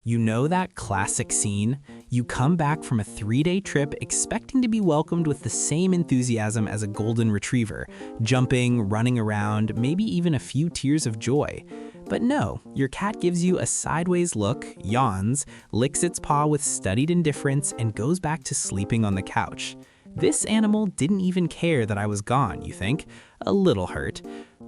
You know that classic scene? You come back from a 3-day trip expecting to be welcomed with the same enthusiasm as a golden retriever, jumping, running around, maybe even a few tears of joy. But no, your cat gives you a sideways look, yawns, licks its paw with studied indifference, and goes back to sleeping on the couch. This animal didn't even care that I was gone, you think? A little hurt.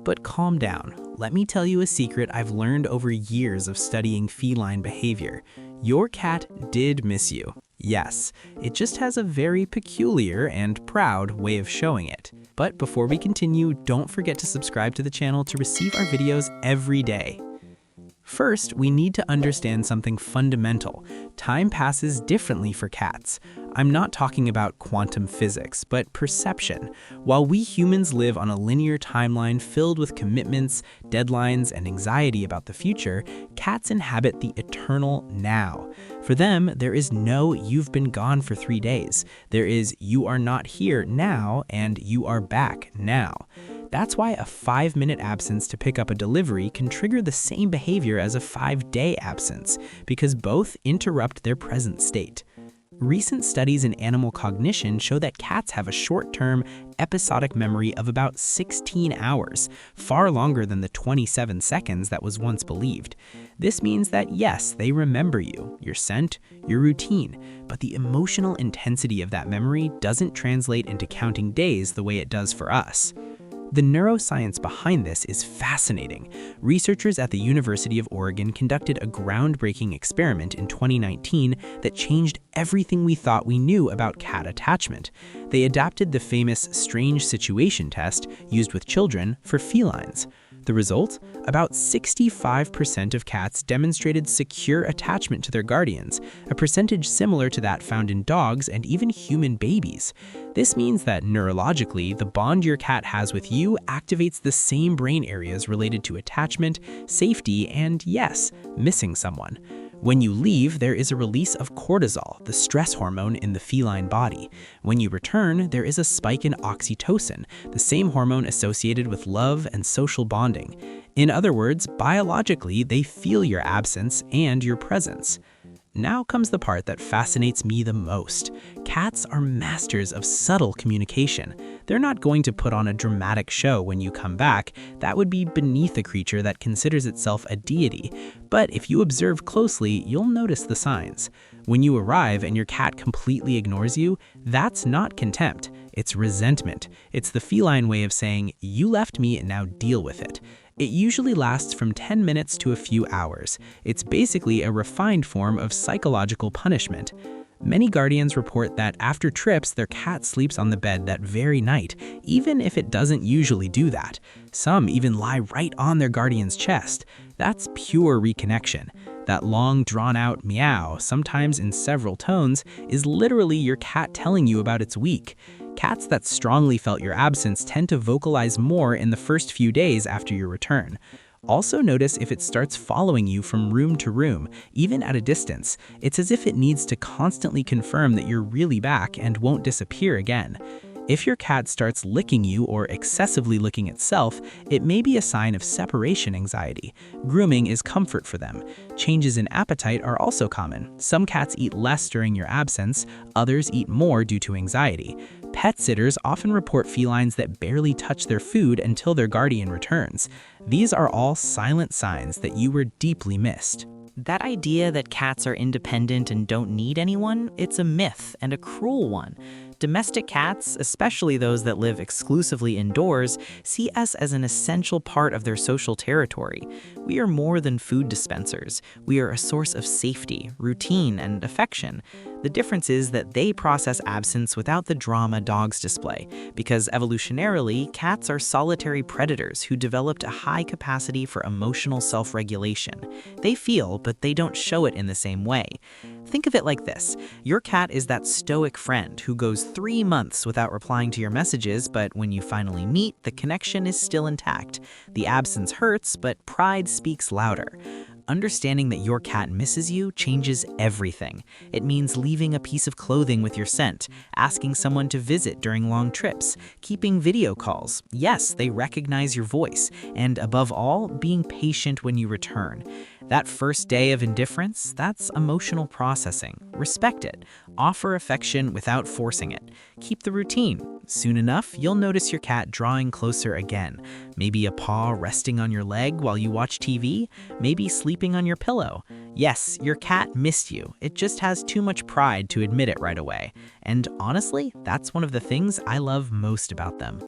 But calm down. Let me tell you a secret I've learned over years of studying feline behavior. Your cat did miss you. Yes, it just has a very peculiar and proud way of showing it. But before we continue, don't forget to subscribe to the channel to receive our videos every day. First, we need to understand something fundamental. Time passes differently for cats. I'm not talking about quantum physics, but perception. While we humans live on a linear timeline filled with commitments, deadlines, and anxiety about the future, cats inhabit the eternal now. For them, there is no "you've been gone for 3 days." There is "you are not here now" and "you are back now." That's why a 5-minute absence to pick up a delivery can trigger the same behavior as a 5-day absence, because both interrupt their present state. Recent studies in animal cognition show that cats have a short-term, episodic memory of about 16 hours, far longer than the 27 seconds that was once believed. This means that yes, they remember you, your scent, your routine, but the emotional intensity of that memory doesn't translate into counting days the way it does for us. The neuroscience behind this is fascinating. Researchers at the University of Oregon conducted a groundbreaking experiment in 2019 that changed everything we thought we knew about cat attachment. They adapted the famous strange situation test used with children for felines. The result? About 65% of cats demonstrated secure attachment to their guardians, a percentage similar to that found in dogs and even human babies. This means that neurologically, the bond your cat has with you activates the same brain areas related to attachment, safety, and yes, missing someone. When you leave, there is a release of cortisol, the stress hormone in the feline body. When you return, there is a spike in oxytocin, the same hormone associated with love and social bonding. In other words, biologically, they feel your absence and your presence. Now comes the part that fascinates me the most. Cats are masters of subtle communication. They're not going to put on a dramatic show when you come back. That would be beneath a creature that considers itself a deity. But if you observe closely, you'll notice the signs. When you arrive and your cat completely ignores you, that's not contempt. It's resentment. It's the feline way of saying, "You left me and now deal with it." It usually lasts from 10 minutes to a few hours. It's basically a refined form of psychological punishment. Many guardians report that after trips, their cat sleeps on the bed that very night, even if it doesn't usually do that. Some even lie right on their guardian's chest. That's pure reconnection. That long, drawn-out meow, sometimes in several tones, is literally your cat telling you about its week. Cats that strongly felt your absence tend to vocalize more in the first few days after your return. Also notice if it starts following you from room to room, even at a distance. It's as if it needs to constantly confirm that you're really back and won't disappear again. If your cat starts licking you or excessively licking itself, it may be a sign of separation anxiety. Grooming is comfort for them. Changes in appetite are also common. Some cats eat less during your absence, others eat more due to anxiety. Pet sitters often report felines that barely touch their food until their guardian returns. These are all silent signs that you were deeply missed. That idea that cats are independent and don't need anyone, it's a myth, and a cruel one. Domestic cats, especially those that live exclusively indoors, see us as an essential part of their social territory. We are more than food dispensers. We are a source of safety, routine, and affection. The difference is that they process absence without the drama dogs display, because evolutionarily, cats are solitary predators who developed a high capacity for emotional self-regulation. They feel, but they don't show it in the same way. Think of it like this. Your cat is that stoic friend who goes 3 months without replying to your messages, but when you finally meet, the connection is still intact. The absence hurts, but pride speaks louder. Understanding that your cat misses you changes everything. It means leaving a piece of clothing with your scent, asking someone to visit during long trips, keeping video calls. Yes, they recognize your voice, and above all, being patient when you return. That first day of indifference, that's emotional processing. Respect it. Offer affection without forcing it. Keep the routine. Soon enough, you'll notice your cat drawing closer again. Maybe a paw resting on your leg while you watch TV, maybe sleeping on your pillow. Yes, your cat missed you. It just has too much pride to admit it right away. And honestly, that's one of the things I love most about them.